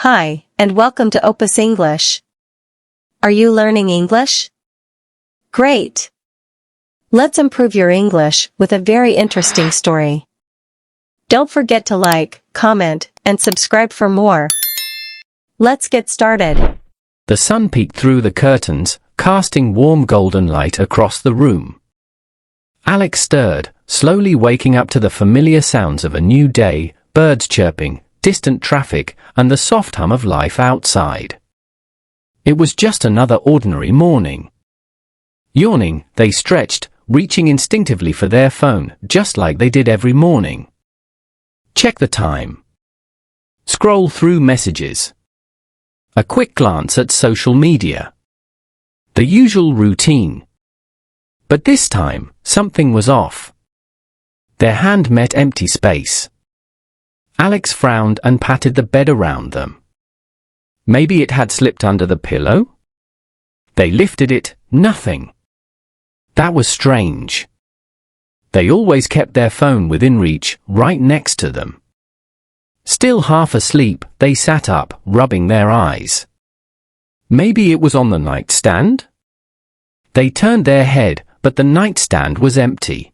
Hi, and welcome to Opus English. Are you learning English? Great! Let's improve your English with a very interesting story. Don't forget to like, comment, and subscribe for more. Let's get started. The sun peeked through the curtains, casting warm golden light across the room. Alex stirred, slowly waking up to the familiar sounds of a new day, birds chirping, distant traffic, and the soft hum of life outside. It was just another ordinary morning. Yawning, they stretched, reaching instinctively for their phone, just like they did every morning. Check the time. Scroll through messages. A quick glance at social media. The usual routine. But this time, something was off. Their hand met empty space. Alex frowned and patted the bed around them. Maybe it had slipped under the pillow? They lifted it, nothing. That was strange. They always kept their phone within reach, right next to them. Still half asleep, they sat up, rubbing their eyes. Maybe it was on the nightstand? They turned their head, but the nightstand was empty.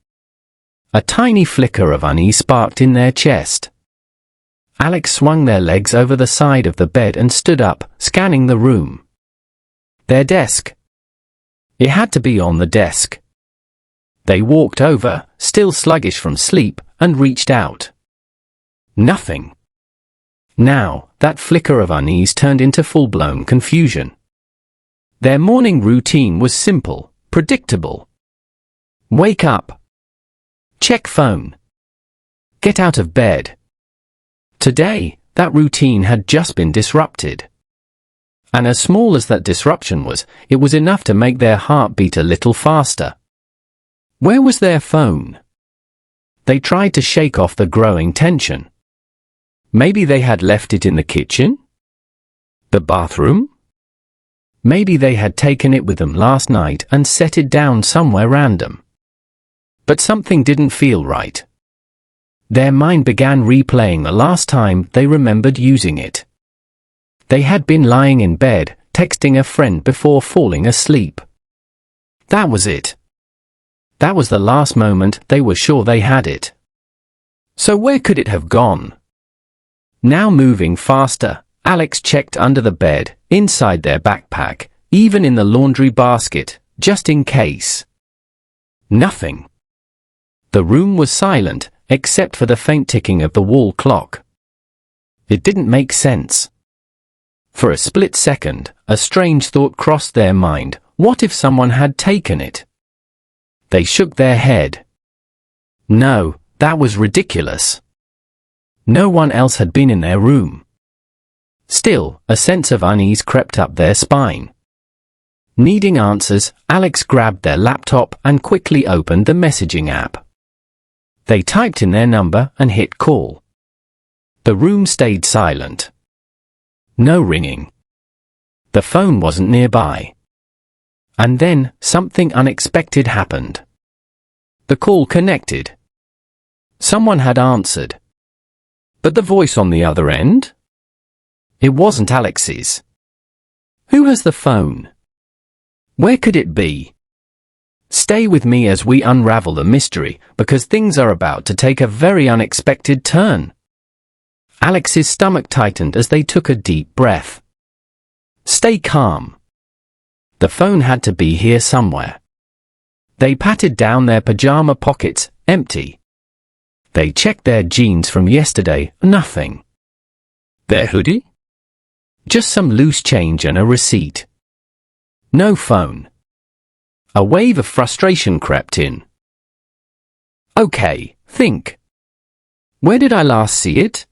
A tiny flicker of unease sparked in their chest. Alex swung their legs over the side of the bed and stood up, scanning the room. Their desk. It had to be on the desk. They walked over, still sluggish from sleep, and reached out. Nothing. Now, that flicker of unease turned into full-blown confusion. Their morning routine was simple, predictable. Wake up. Check phone. Get out of bed. Today, that routine had just been disrupted. And as small as that disruption was, it was enough to make their heart beat a little faster. Where was their phone? They tried to shake off the growing tension. Maybe they had left it in the kitchen? The bathroom? Maybe they had taken it with them last night and set it down somewhere random. But something didn't feel right. Their mind began replaying the last time they remembered using it. They had been lying in bed, texting a friend before falling asleep. That was it. That was the last moment they were sure they had it. So where could it have gone? Now moving faster, Alex checked under the bed, inside their backpack, even in the laundry basket, just in case. Nothing. The room was silent, except for the faint ticking of the wall clock. It didn't make sense. For a split second, a strange thought crossed their mind. What if someone had taken it? They shook their head. No, that was ridiculous. No one else had been in their room. Still, a sense of unease crept up their spine. Needing answers, Alex grabbed their laptop and quickly opened the messaging app. They typed in their number and hit call. The room stayed silent. No ringing. The phone wasn't nearby. And then, something unexpected happened. The call connected. Someone had answered. But the voice on the other end? It wasn't Alex's. Who has the phone? Where could it be? Stay with me as we unravel the mystery, because things are about to take a very unexpected turn. Alex's stomach tightened as they took a deep breath. Stay calm. The phone had to be here somewhere. They patted down their pajama pockets, empty. They checked their jeans from yesterday, nothing. Their hoodie? Just some loose change and a receipt. No phone. A wave of frustration crept in. Okay, think. Where did I last see it?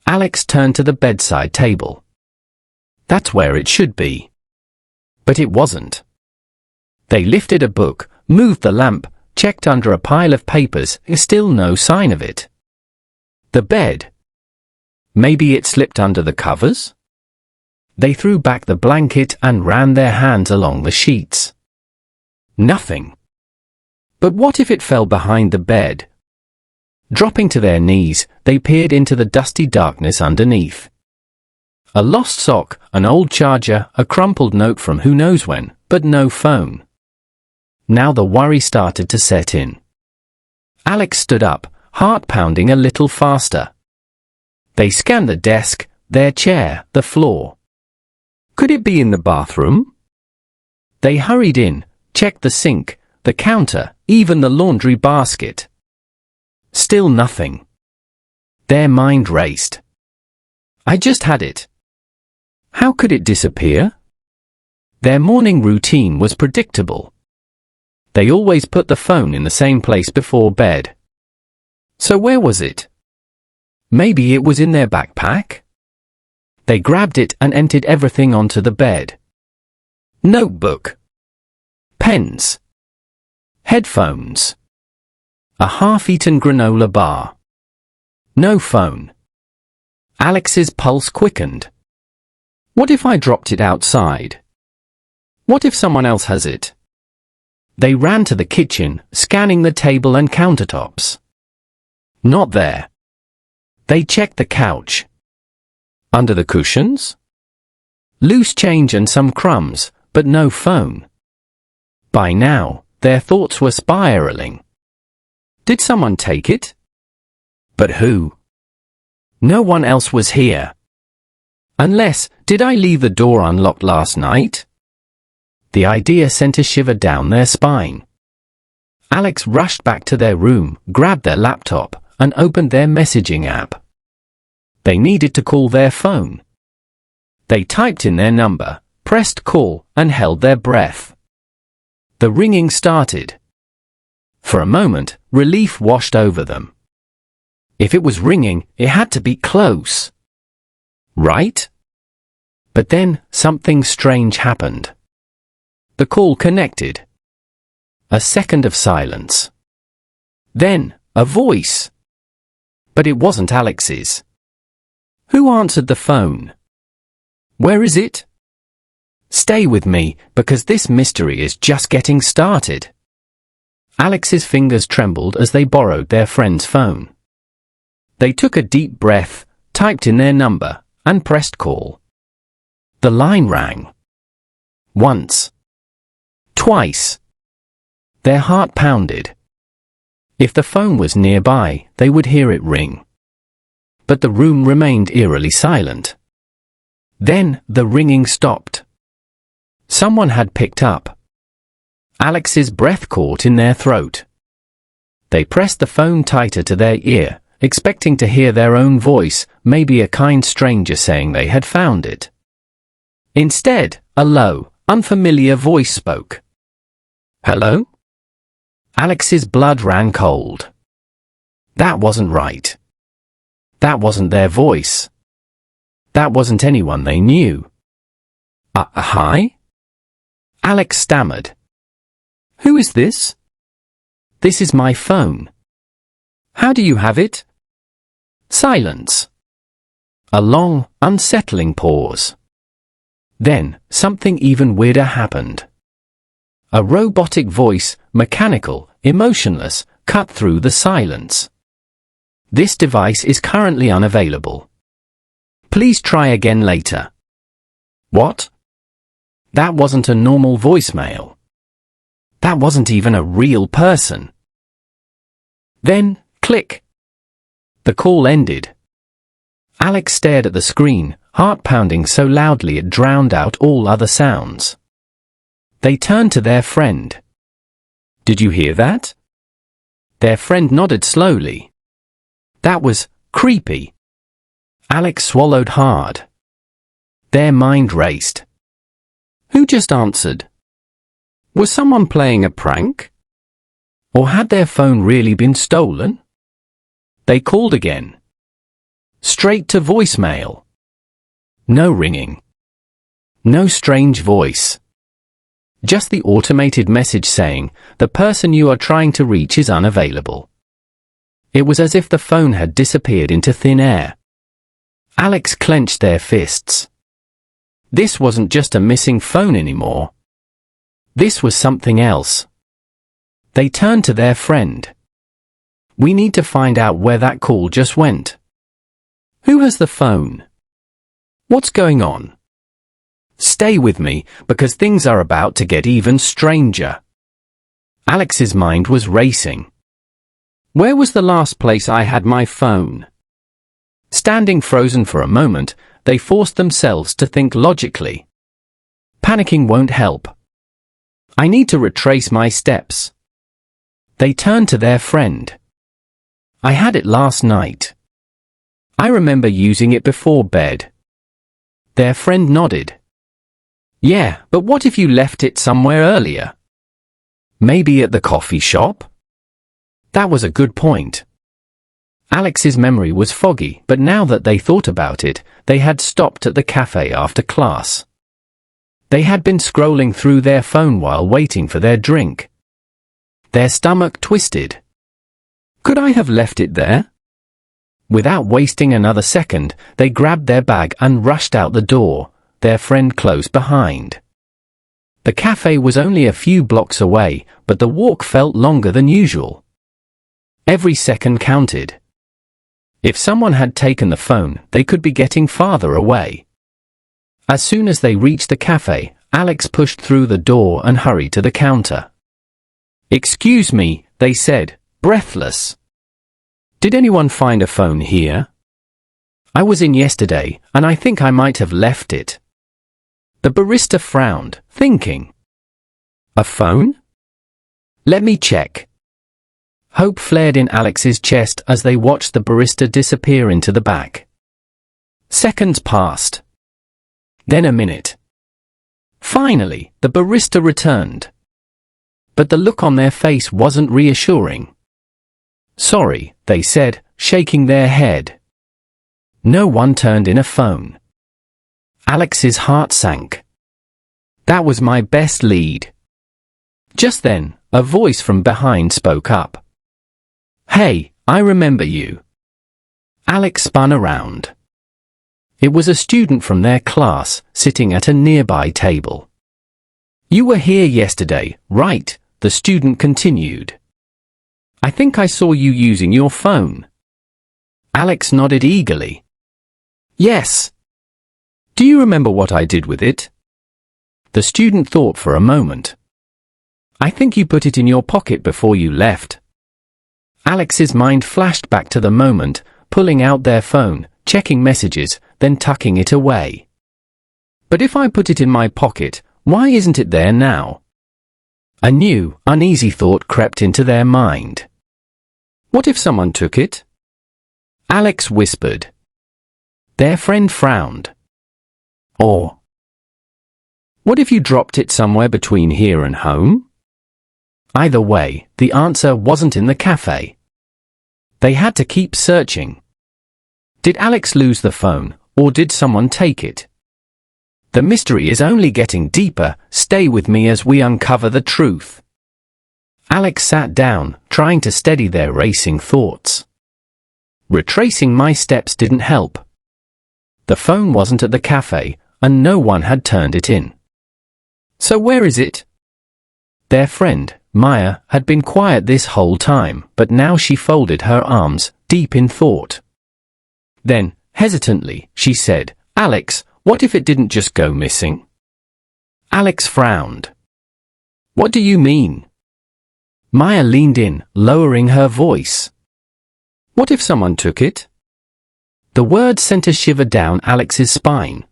Alex turned to the bedside table. That's where it should be. But it wasn't. They lifted a book, moved the lamp, checked under a pile of papers, still no sign of it. The bed. Maybe it slipped under the covers? They threw back the blanket and ran their hands along the sheets. Nothing. But what if it fell behind the bed? Dropping to their knees, they peered into the dusty darkness underneath. A lost sock, an old charger, a crumpled note from who knows when, but no phone. Now the worry started to set in. Alex stood up, heart pounding a little faster. They scanned the desk, their chair, the floor. Could it be in the bathroom? They hurried in, checked the sink, the counter, even the laundry basket. Still nothing. Their mind raced. I just had it. How could it disappear? Their morning routine was predictable. They always put the phone in the same place before bed. So where was it? Maybe it was in their backpack? They grabbed it and emptied everything onto the bed. Notebook. Pens. Headphones. A half-eaten granola bar. No phone. Alex's pulse quickened. What if I dropped it outside? What if someone else has it? They ran to the kitchen, scanning the table and countertops. Not there. They checked the couch. Under the cushions? Loose change and some crumbs, but no phone. By now, their thoughts were spiraling. Did someone take it? But who? No one else was here. Unless, did I leave the door unlocked last night? The idea sent a shiver down their spine. Alex rushed back to their room, grabbed their laptop, and opened their messaging app. They needed to call their phone. They typed in their number, pressed call, and held their breath. The ringing started. For a moment, relief washed over them. If it was ringing, it had to be close. Right? But then, something strange happened. The call connected. A second of silence. Then, a voice. But it wasn't Alex's. Who answered the phone? Where is it? Stay with me, because this mystery is just getting started. Alex's fingers trembled as they borrowed their friend's phone. They took a deep breath, typed in their number, and pressed call. The line rang. Once. Twice. Their heart pounded. If the phone was nearby, they would hear it ring. But the room remained eerily silent. Then, the ringing stopped. Someone had picked up. Alex's breath caught in their throat. They pressed the phone tighter to their ear, expecting to hear their own voice, maybe a kind stranger saying they had found it. Instead, a low, unfamiliar voice spoke. Hello? Alex's blood ran cold. That wasn't right. That wasn't their voice. That wasn't anyone they knew. Hi? Alex stammered. Who is this? This is my phone. How do you have it? Silence. A long, unsettling pause. Then, something even weirder happened. A robotic voice, mechanical, emotionless, cut through the silence. This device is currently unavailable. Please try again later. What? That wasn't a normal voicemail. That wasn't even a real person. Then, click. The call ended. Alex stared at the screen, heart pounding so loudly it drowned out all other sounds. They turned to their friend. Did you hear that? Their friend nodded slowly. That was creepy. Alex swallowed hard. Their mind raced. Who just answered? Was someone playing a prank? Or had their phone really been stolen? They called again. Straight to voicemail. No ringing. No strange voice. Just the automated message saying, the person you are trying to reach is unavailable. It was as if the phone had disappeared into thin air. Alex clenched their fists. This wasn't just a missing phone anymore. This was something else. They turned to their friend. We need to find out where that call just went. Who has the phone? What's going on? Stay with me, because things are about to get even stranger. Alex's mind was racing. Where was the last place I had my phone? Standing frozen for a moment, they forced themselves to think logically. Panicking won't help. I need to retrace my steps. They turned to their friend. I had it last night. I remember using it before bed. Their friend nodded. Yeah, but what if you left it somewhere earlier? Maybe at the coffee shop? That was a good point. Alex's memory was foggy, but now that they thought about it, they had stopped at the cafe after class. They had been scrolling through their phone while waiting for their drink. Their stomach twisted. Could I have left it there? Without wasting another second, they grabbed their bag and rushed out the door, their friend close behind. The cafe was only a few blocks away, but the walk felt longer than usual. Every second counted. If someone had taken the phone, they could be getting farther away. As soon as they reached the cafe, Alex pushed through the door and hurried to the counter. Excuse me, they said, breathless. Did anyone find a phone here? I was in yesterday, and I think I might have left it. The barista frowned, thinking. A phone? Let me check. Hope flared in Alex's chest as they watched the barista disappear into the back. Seconds passed. Then a minute. Finally, the barista returned. But the look on their face wasn't reassuring. Sorry, they said, shaking their head. No one turned in a phone. Alex's heart sank. That was my best lead. Just then, a voice from behind spoke up. Hey, I remember you. Alex spun around. It was a student from their class, sitting at a nearby table. You were here yesterday, right? The student continued. I think I saw you using your phone. Alex nodded eagerly. Yes. Do you remember what I did with it? The student thought for a moment. I think you put it in your pocket before you left. Alex's mind flashed back to the moment, pulling out their phone, checking messages, then tucking it away. But if I put it in my pocket, why isn't it there now? A new, uneasy thought crept into their mind. What if someone took it? Alex whispered. Their friend frowned. Or, what if you dropped it somewhere between here and home? Either way, the answer wasn't in the cafe. They had to keep searching. Did Alex lose the phone, or did someone take it? The mystery is only getting deeper. Stay with me as we uncover the truth. Alex sat down, trying to steady their racing thoughts. Retracing my steps didn't help. The phone wasn't at the cafe, and no one had turned it in. So where is it? Their friend, Maya, had been quiet this whole time, but now she folded her arms, deep in thought. Then, hesitantly, she said, Alex, what if it didn't just go missing? Alex frowned. What do you mean? Maya leaned in, lowering her voice. What if someone took it? The word sent a shiver down Alex's spine.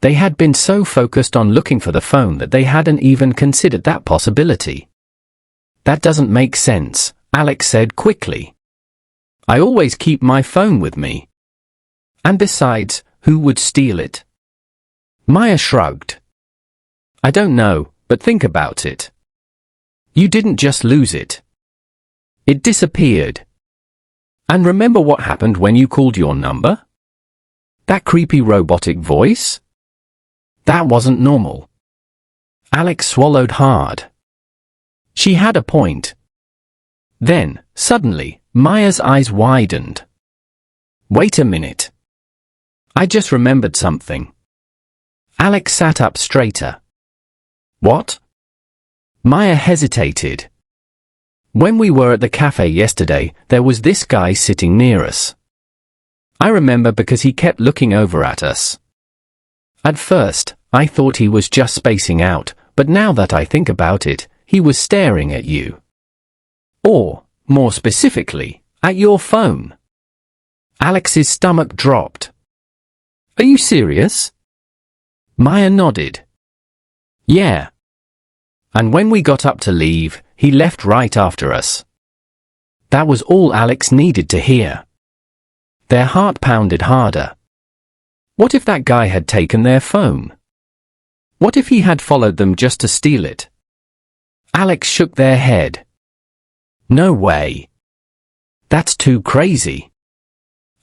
They had been so focused on looking for the phone that they hadn't even considered that possibility. That doesn't make sense, Alex said quickly. I always keep my phone with me. And besides, who would steal it? Maya shrugged. I don't know, but think about it. You didn't just lose it. It disappeared. And remember what happened when you called your number? That creepy robotic voice? That wasn't normal. Alex swallowed hard. She had a point. Then, suddenly, Maya's eyes widened. Wait a minute. I just remembered something. Alex sat up straighter. What? Maya hesitated. When we were at the cafe yesterday, there was this guy sitting near us. I remember because he kept looking over at us. At first, I thought he was just spacing out, but now that I think about it, he was staring at you. Or, more specifically, at your phone. Alex's stomach dropped. Are you serious? Maya nodded. Yeah. And when we got up to leave, he left right after us. That was all Alex needed to hear. Their heart pounded harder. What if that guy had taken their phone? What if he had followed them just to steal it? Alex shook their head. No way. That's too crazy.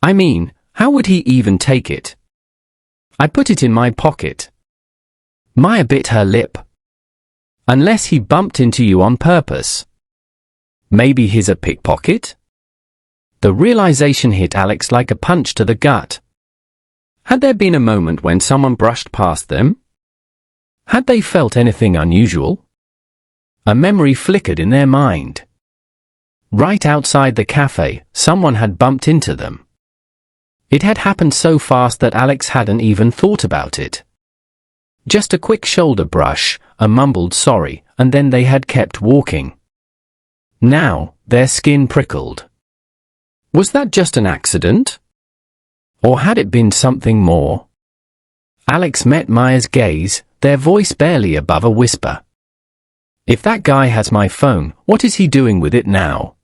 I mean, how would he even take it? I put it in my pocket. Maya bit her lip. Unless he bumped into you on purpose. Maybe he's a pickpocket? The realization hit Alex like a punch to the gut. Had there been a moment when someone brushed past them? Had they felt anything unusual? A memory flickered in their mind. Right outside the cafe, someone had bumped into them. It had happened so fast that Alex hadn't even thought about it. Just a quick shoulder brush, a mumbled sorry, and then they had kept walking. Now, their skin prickled. Was that just an accident? Or had it been something more? Alex met Maya's gaze, their voice barely above a whisper. If that guy has my phone, what is he doing with it now?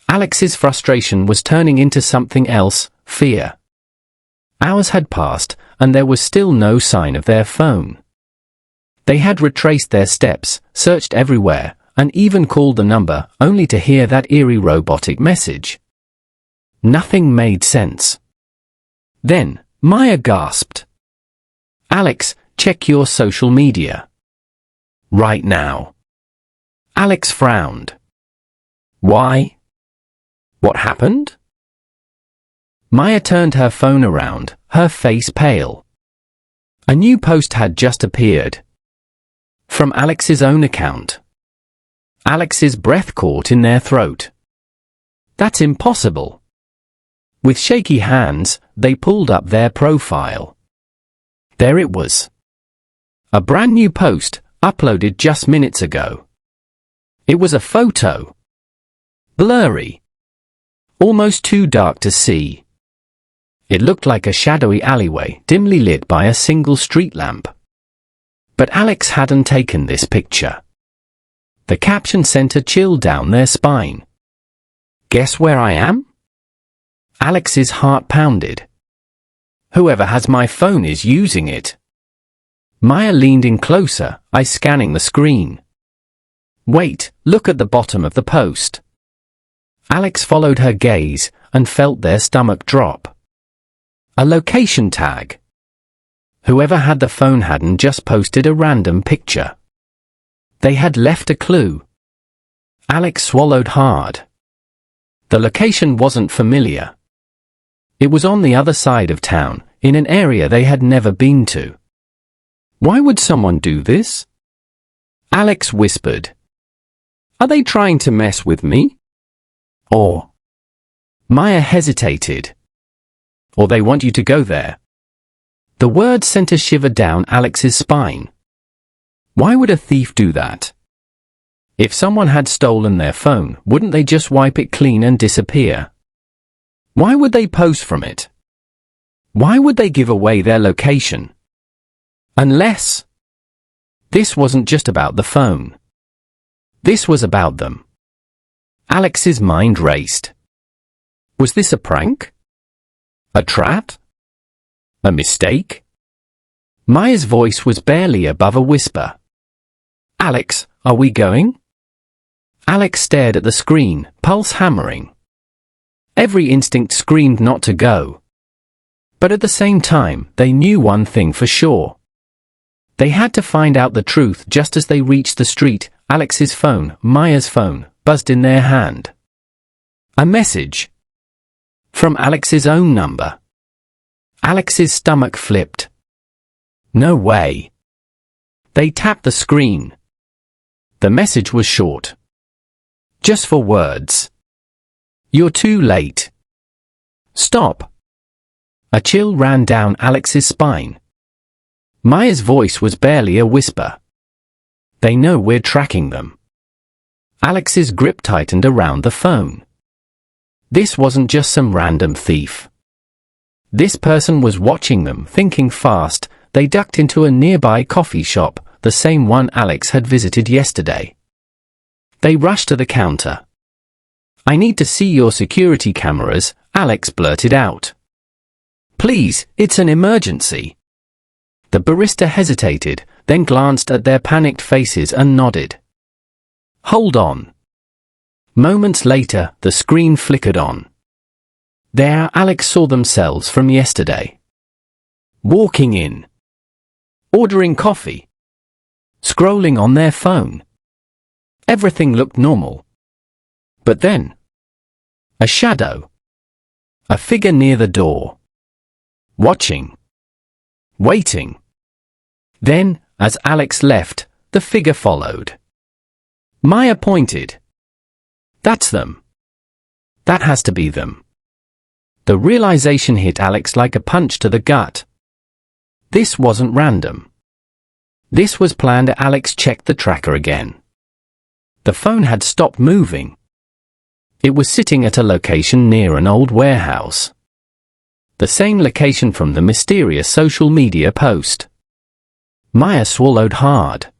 Alex's frustration was turning into something else, fear. Hours had passed, and there was still no sign of their phone. They had retraced their steps, searched everywhere, and even called the number, only to hear that eerie robotic message. Nothing made sense. Then, Maya gasped. Alex, check your social media. Right now. Alex frowned. Why? What happened? Maya turned her phone around, her face pale. A new post had just appeared. From Alex's own account. Alex's breath caught in their throat. That's impossible. With shaky hands, they pulled up their profile. There it was. A brand new post, uploaded just minutes ago. It was a photo. Blurry. Almost too dark to see. It looked like a shadowy alleyway, dimly lit by a single street lamp. But Alex hadn't taken this picture. The caption sent a chill down their spine. Guess where I am? Alex's heart pounded. Whoever has my phone is using it. Maya leaned in closer, eyes scanning the screen. Wait, look at the bottom of the post. Alex followed her gaze and felt their stomach drop. A location tag. Whoever had the phone hadn't just posted a random picture. They had left a clue. Alex swallowed hard. The location wasn't familiar. It was on the other side of town, in an area they had never been to. Why would someone do this? Alex whispered. Are they trying to mess with me? Or... Maya hesitated. Or they want you to go there. The word sent a shiver down Alex's spine. Why would a thief do that? If someone had stolen their phone, wouldn't they just wipe it clean and disappear? Why would they post from it? Why would they give away their location? Unless... This wasn't just about the phone. This was about them. Alex's mind raced. Was this a prank? A trap? A mistake? Maya's voice was barely above a whisper. Alex, are we going? Alex stared at the screen, pulse hammering. Every instinct screamed not to go. But at the same time, they knew one thing for sure. They had to find out the truth. Just as they reached the street, Alex's phone, Maya's phone, buzzed in their hand. A message. From Alex's own number. Alex's stomach flipped. No way. They tapped the screen. The message was short. Just 4 words. You're too late. Stop. A chill ran down Alex's spine. Maya's voice was barely a whisper. They know we're tracking them. Alex's grip tightened around the phone. This wasn't just some random thief. This person was watching them. Thinking fast, they ducked into a nearby coffee shop, the same one Alex had visited yesterday. They rushed to the counter. "I need to see your security cameras," Alex blurted out. "Please, it's an emergency." The barista hesitated, then glanced at their panicked faces and nodded. "Hold on." Moments later, the screen flickered on. There, Alex saw themselves from yesterday. Walking in. Ordering coffee. Scrolling on their phone. Everything looked normal. But then, a shadow. A figure near the door. Watching. Waiting. Then, as Alex left, the figure followed. Maya pointed. "That's them. That has to be them." The realization hit Alex like a punch to the gut. This wasn't random. This was planned. Alex checked the tracker again. The phone had stopped moving. It was sitting at a location near an old warehouse. The same location from the mysterious social media post. Maya swallowed hard.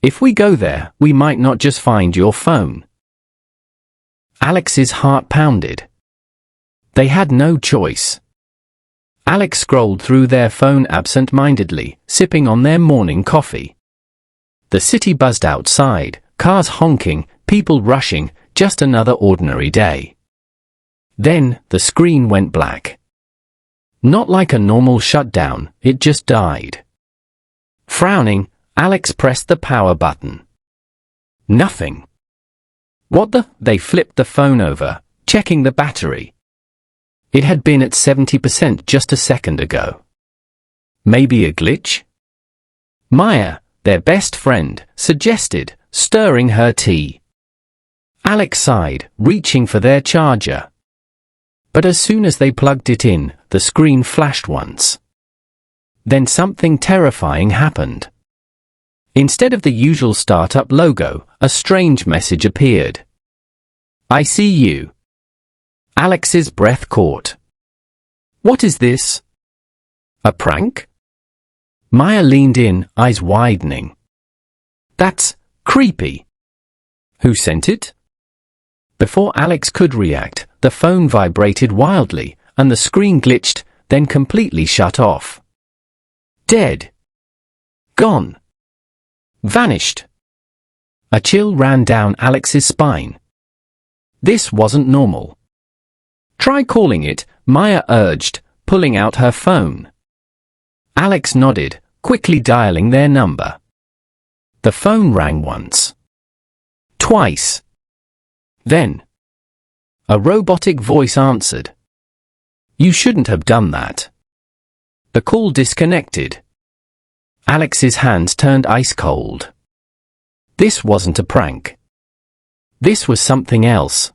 "If we go there, we might not just find your phone." Alex's heart pounded. They had no choice. Alex scrolled through their phone absent-mindedly, sipping on their morning coffee. The city buzzed outside, cars honking, people rushing, just another ordinary day. Then, the screen went black. Not like a normal shutdown, it just died. Frowning, Alex pressed the power button. Nothing. "What the?" They flipped the phone over, checking the battery. It had been at 70% just a second ago. Maybe a glitch? Maya, their best friend, suggested, stirring her tea. Alex sighed, reaching for their charger. But as soon as they plugged it in, the screen flashed once. Then something terrifying happened. Instead of the usual startup logo, a strange message appeared. "I see you." Alex's breath caught. "What is this? A prank?" Maya leaned in, eyes widening. "That's creepy. Who sent it?" Before Alex could react, the phone vibrated wildly, and the screen glitched, then completely shut off. Dead. Gone. Vanished. A chill ran down Alex's spine. This wasn't normal. "Try calling it," Maya urged, pulling out her phone. Alex nodded, quickly dialing their number. The phone rang once. Twice. Then, a robotic voice answered. "You shouldn't have done that." The call disconnected. Alex's hands turned ice cold. This wasn't a prank. This was something else.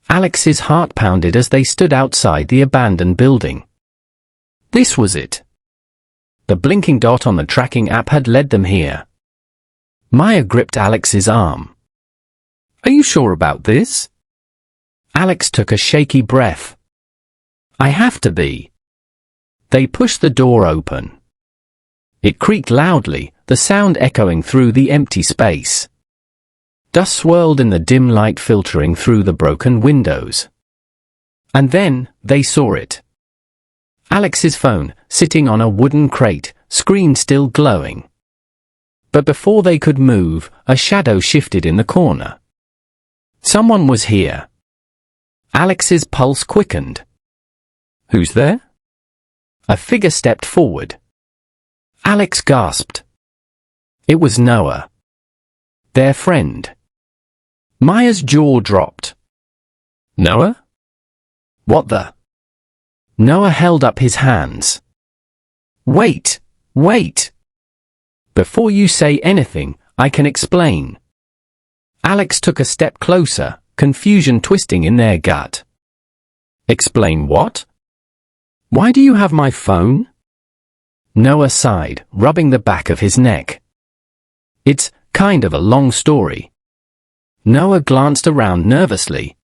Alex's heart pounded as they stood outside the abandoned building. This was it. The blinking dot on the tracking app had led them here. Maya gripped Alex's arm. "Are you sure about this?" Alex took a shaky breath. "I have to be." They pushed the door open. It creaked loudly, the sound echoing through the empty space. Dust swirled in the dim light filtering through the broken windows. And then, they saw it. Alex's phone, sitting on a wooden crate, screen still glowing. But before they could move, a shadow shifted in the corner. Someone was here. Alex's pulse quickened. "Who's there?" A figure stepped forward. Alex gasped. It was Noah. Their friend. Maya's jaw dropped. "Noah? What the?" Noah held up his hands. "Wait, wait. Before you say anything, I can explain." Alex took a step closer, confusion twisting in their gut. "Explain what? Why do you have my phone?" Noah sighed, rubbing the back of his neck. It's kind of a long story. Noah glanced around nervously.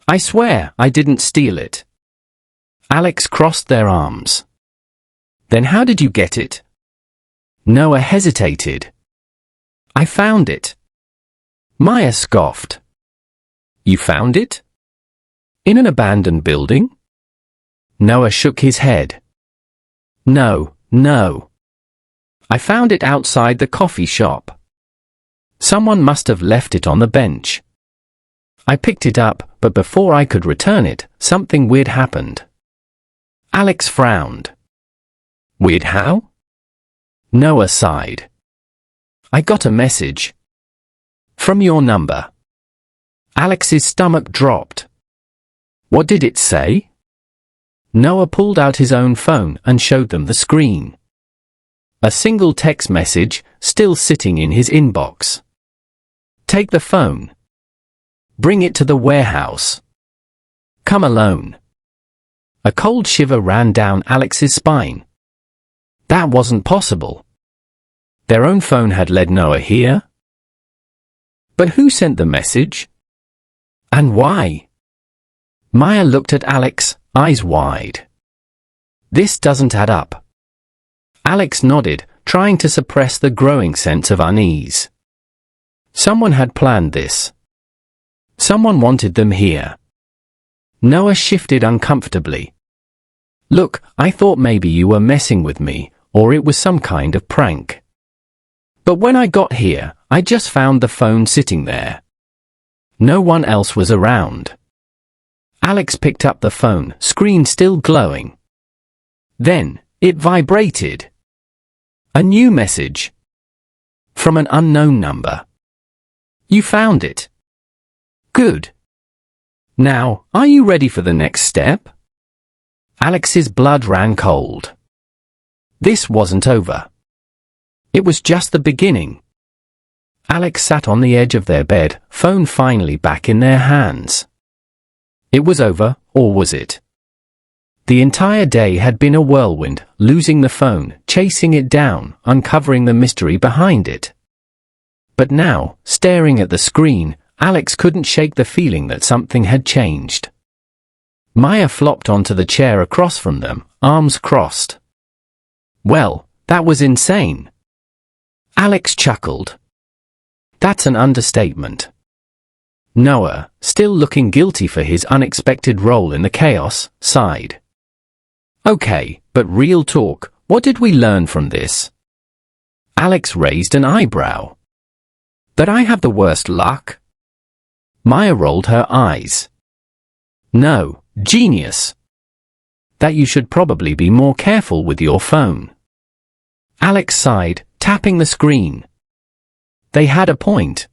I swear I didn't steal it. Alex crossed their arms. Then how did you get it? Noah hesitated. I found it. Maya scoffed. You found it? In an abandoned building? Noah shook his head. No. I found it outside the coffee shop. Someone must have left it on the bench. I picked it up, but before I could return it, something weird happened. Alex frowned. Weird how? Noah sighed. I got a message. From your number. Alex's stomach dropped. What did it say? Noah pulled out his own phone and showed them the screen. A single text message, still sitting in his inbox. Take the phone. Bring it to the warehouse. Come alone. A cold shiver ran down Alex's spine. That wasn't possible. Their own phone had led Noah here. But who sent the message? And why? Maya looked at Alex, eyes wide. This doesn't add up. Alex nodded, trying to suppress the growing sense of unease. Someone had planned this. Someone wanted them here. Noah shifted uncomfortably. Look, I thought maybe you were messing with me, or it was some kind of prank. But when I got here, I just found the phone sitting there. No one else was around. Alex picked up the phone, screen still glowing. Then, it vibrated. A new message. From an unknown number. You found it. Good. Now, are you ready for the next step? Alex's blood ran cold. This wasn't over. It was just the beginning. Alex sat on the edge of their bed, phone finally back in their hands. It was over, or was it? The entire day had been a whirlwind, losing the phone, chasing it down, uncovering the mystery behind it. But now, staring at the screen, Alex couldn't shake the feeling that something had changed. Maya flopped onto the chair across from them, arms crossed. Well, that was insane. Alex chuckled. That's an understatement. Noah, still looking guilty for his unexpected role in the chaos, sighed. Okay, but real talk, what did we learn from this? Alex raised an eyebrow. That I have the worst luck? Maya rolled her eyes. No, genius. That you should probably be more careful with your phone. Alex sighed, tapping the screen. They had a point.